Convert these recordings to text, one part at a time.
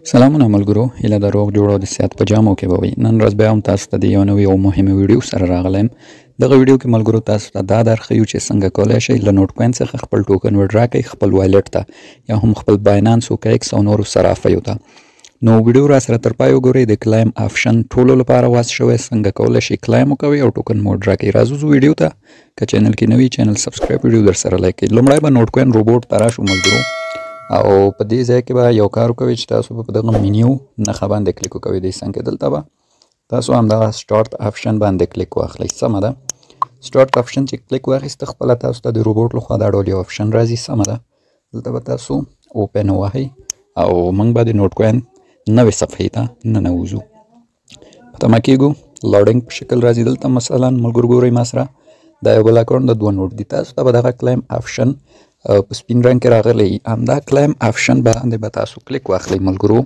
سلامونه ملګرو، هیله د روغ جوړ او د صحت په جامو کې به وي. نن ورځ بیا هم تاسو ته د یو نوي او مهمه ویډیو سره راغلی یم. دغه ویډیو کې ملګرو تاسو ته دا درښیو چې څنګه کولی شئ له نوټ کوین څخه خپل ټوکن وډرا کړئ خپل والټ ته یا هم خپل باینانس او کیکس او نورو صرافیو ته. نو ویډیو را سره تر پای وګورئ. د کلایم آپشن ټولو لپاره واس شوی، څنګه کولی شئ کلایم وکوئ او ټوکن مو وډرا کړئ. راځو ویډیو ته. که چینل کې نوي چینل سبسکرایب ویډیو در سره لایک کړئ. لومړی به نوټ کوین روبوټ ته راشو ملګرو، او په دې ځای کې به یو کار وکوئ چې تاسو په دغه مینیو نښه باندې کلیک وکوئ. د څنګه دلته به تاسو همدغه سټارټ آپشن باندې کلیک واخلئ. سمه ده، سټارټ آپشن چې کلیک واخیسته خپله تاسو ته د روبوټ لخوا دا ډول یو آپشن راځي. سمه ده، دلته به تاسو اوپن ووهئ او موږ به د نوټ کوین نوې صفحې ته ننوځو. په تمه کېږو، لوډینګ په شکل راځي. دلته مثلا ملګرو ګورئ ما سره دا یو بل اکاونټ د 2 نوټ دي. تاسو ته به دغه کلایم آپشن په سپین رنګ کې راغلی، همدا کلایم آپشن باندې به تاسو کلیک واخلئ ملګرو.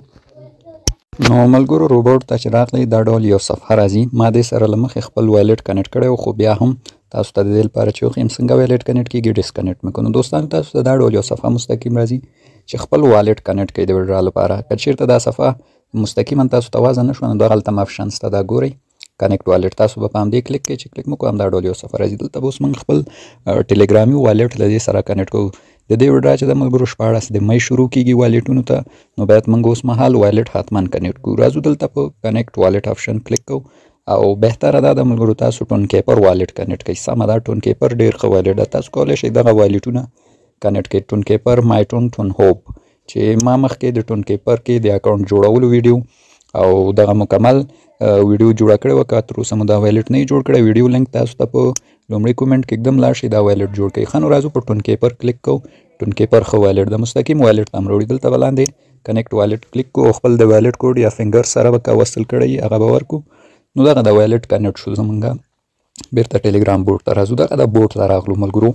نو ملګرو روبوټ ته چې راغلی دا ډول یو صفحه راځي. ما دې سره له مخې خپل والټ کنیکټ کړی و، خو بیا هم تاسو ته د دې لپاره چې وښیم څنګه والټ کنیکټ کېږي ډسکنیکټ مې کړو. نو دوستانو تاسو ته دا ډول یو صفحه مستقیم راځي چې خپل والټ کنیکټ کړئ د وډرا لپاره. که چېرته دا صفحه مستقیما تاسو ته وازه نه شوه نو دغلته هم آپشن شته، دا ګورئ کنیکټ والټ. تاسو به په همدې کلیک کړئ. چې کلیک مو کړو همدا ډول یو صفحه راځي. دلته به اوس موږ خپل ټلیګرامي والټ له دې سره کنیکټ کوو. د دې وډرا چې د ملګرو 14 د مۍ شروع کېږي والټونو ته، نو باید موږ اوس مهال والټ حتما کنیکټ کړو. راځو دلته په کنیکټ والټ آپشن کلیک کوو او بهتره دا د ملګرو تاسو ټون کیپر والټ کنیکټ کړئ. سمه ده، ټون کیپر ډېر ښه والټ ده. تاسو کولی شئ دغه والټونه کنیکټ کړئ. ټون کیپر، مای ټون، ټون هوپ چې ما مخکې د ټون کیپر کې د اکاونټ جوړولو ویډیو او دغه مکمل ویډیو جوړه کړې وه. که تر اوسه مو دا والټ نه جوړ کړی، ویډیو لینک تاسو ته په لومړي کومنټ کې ږدم، لاړ شئ دا والټ جوړ کړئ. ښه نو راځو په ټون کیپر کلیک کوو. ټون کیپر ښه والټ ده، مستقیم والټ ته هم راوړي. دلته به لاندې کنیکټ والټ کلیک کوو او خپل د والټ کوډ یا فنګر سره به که وصل کړی هغه به ورکړو. نو دغه د والټ کنیکټ شو. زمونږ بیرته ټلیګرام بوټ ته راځو. دغه د بوټ ته راغلو ملګرو.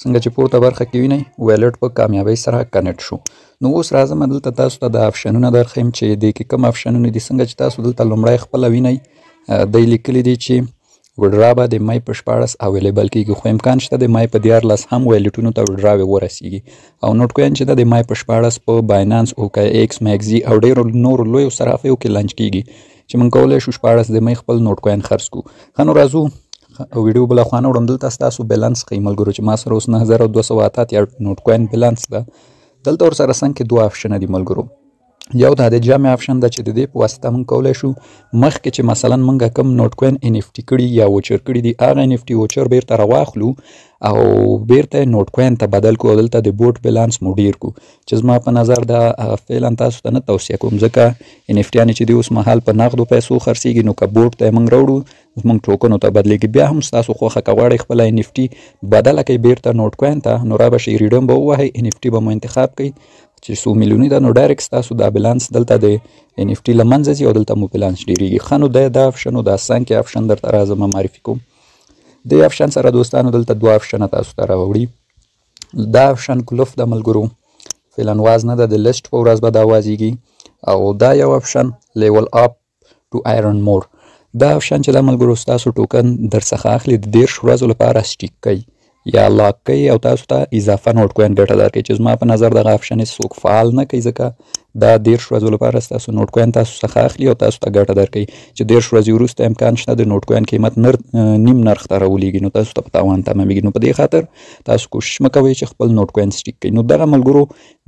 څنګه چې پورته برخه کې وینئ والټ په کامیابۍ سره کنیکټ شو. نو اوس راځم دلته تاسو ته د آپشنونه درښیم چې دې کې کوم آپشنونه دي. څنګه چې تاسو دلته لومړی خپله وینئ دی لیکلي دي چې وډرا به د مۍ په 14 اویلیبل کېږي، خو امکان شته د مۍ په 14 هم والټونو ته وډراوې ورسیږي. او نوټ کوین چې د مۍ په 14 په باینانس او ایکس میکزي او ډېرو نورو لویو صرافیو کې لانچ کېږي چې موږ کولی شو 14 د مۍ خپل نوټ کوین خرڅ کړو. ښه نو راځو ویډیو بله خوا نه وړم. دلته ستاسو بیلانس ښیي ملګرو چې ما سره اوس 9288 نوټ کوین بیلانس ده. دلته ورسره څنګ کې 2 آپشنه دي ملګرو. یو دا د جمع آپشن ده چې د دې په واسطه موږ کولی شو مخکې چې مثلا موږ کوم نوټ کوین NFT کړي یا وچر کړي دي هغه NFT وچر بیرته راواخلو او بیرته نوټ کوین ته بدل کړو. دلته د بوټ بیلانس مو ډیر کړو چې زما په نظر دا فعلا تاسو ته نه توصیه کوم، ځکه NFT چې دی اوس مهال په نغدو پیسو خرڅېږي. نو که بوټ ته یې موږ راوړو زموږ ټوکنو ته بدلېږي. بیا هم ستاسو خوښه که غواړئ خپله NFT بدله کوئ بیرته نوټ کوین ته، نو را به شئ ریډم به ووهئ، NFT به مو انتخاب کوئ چې څو میلیوني ده، نو ډایرکټ ستاسو دا بیلانس دلته د NFT له منځه ځي او دلته مو بیلانس ډېرېږي. ښه نو دا آپشن او دا څنګ کې آپشن درته راځم معرفي کوم. دې آپشن سره دوستانو دلته 2 آپشنه تاسو ته راوړي. دا آپشن کلوف د ملګرو فعلا واز نه ده، د لیسټ په ورځ به دا وازیږي. او دا یو آپشن لیول اپ ټو آیرن مور. دا آپشن چې دا ملګرو ستاسو ټوکن درڅخه اخلي د 13 ورځو لپاره سټیک کوي یا لاک کوي او تاسو ته اضافه نوټ کوین ګټه درکوي، چې زما په نظر دغه آپشن څوک فعال نه کوي، ځکه دا 13 ورځو لپاره ستاسو نوټ کوین تاسو څخه اخلي او تاسو ته ګټه درکوي چې 13 ورځې وروسته امکان شته د نوټ کوین قیمت نیم نرخ ته راولېږي، نو تاسو ته په تاوان تمامېږي. نو په دې خاطر تاسو کوشش مه کوئ چې خپل نوټ کوین سټیک کړئ. نو دغه ملګرو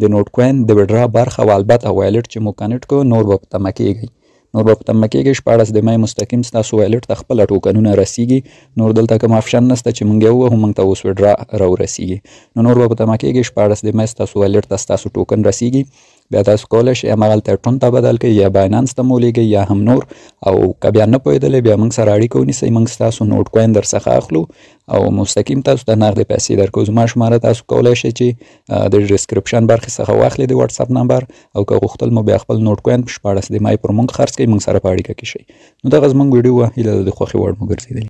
د نوټ کوین د وډرا برخه او البته والټ چې مو کنیکټ کړو نور به په تمه کېږئ. نور به په تمه کېږئ 14 د مۍ مستقیم ستاسو والټ ته خپله ټوکنونه رسیږي. نور دلته کوم آپشن نشته چې موږ یې ووهو موږ ته اوس وډرا راورسیږي. نو نور به په تمه کېږئ 14 د مۍ ستاسو والټ ته ستاسو ټوکن رسیږي. بیا تاسو کولی شئ هماغلته ټون ته بدل کړئ یا باینانس ته مو لیږئ یا هم نور. او که بیا نه پوهېدلی بیا موږ سره اړیکه ونیسئ، موږ ستاسو نوټ کوین درڅخه اخلو او مستقیم تاسو ته نغدې پیسې درکوو. زما شماره تاسو کولی شئ چې د ډسکرپشن برخې څخه واخلئ د وټساپ نمبر، او که غوښتل مو بیا خپل نوټ کوین په 14 د مۍ پر موږ خرڅ کړئ موږ سره په اړیکه کې شئ. نو دغه زموږ ویډیو وه، هیله ده د خوښې وړ مو ګرځېدلې.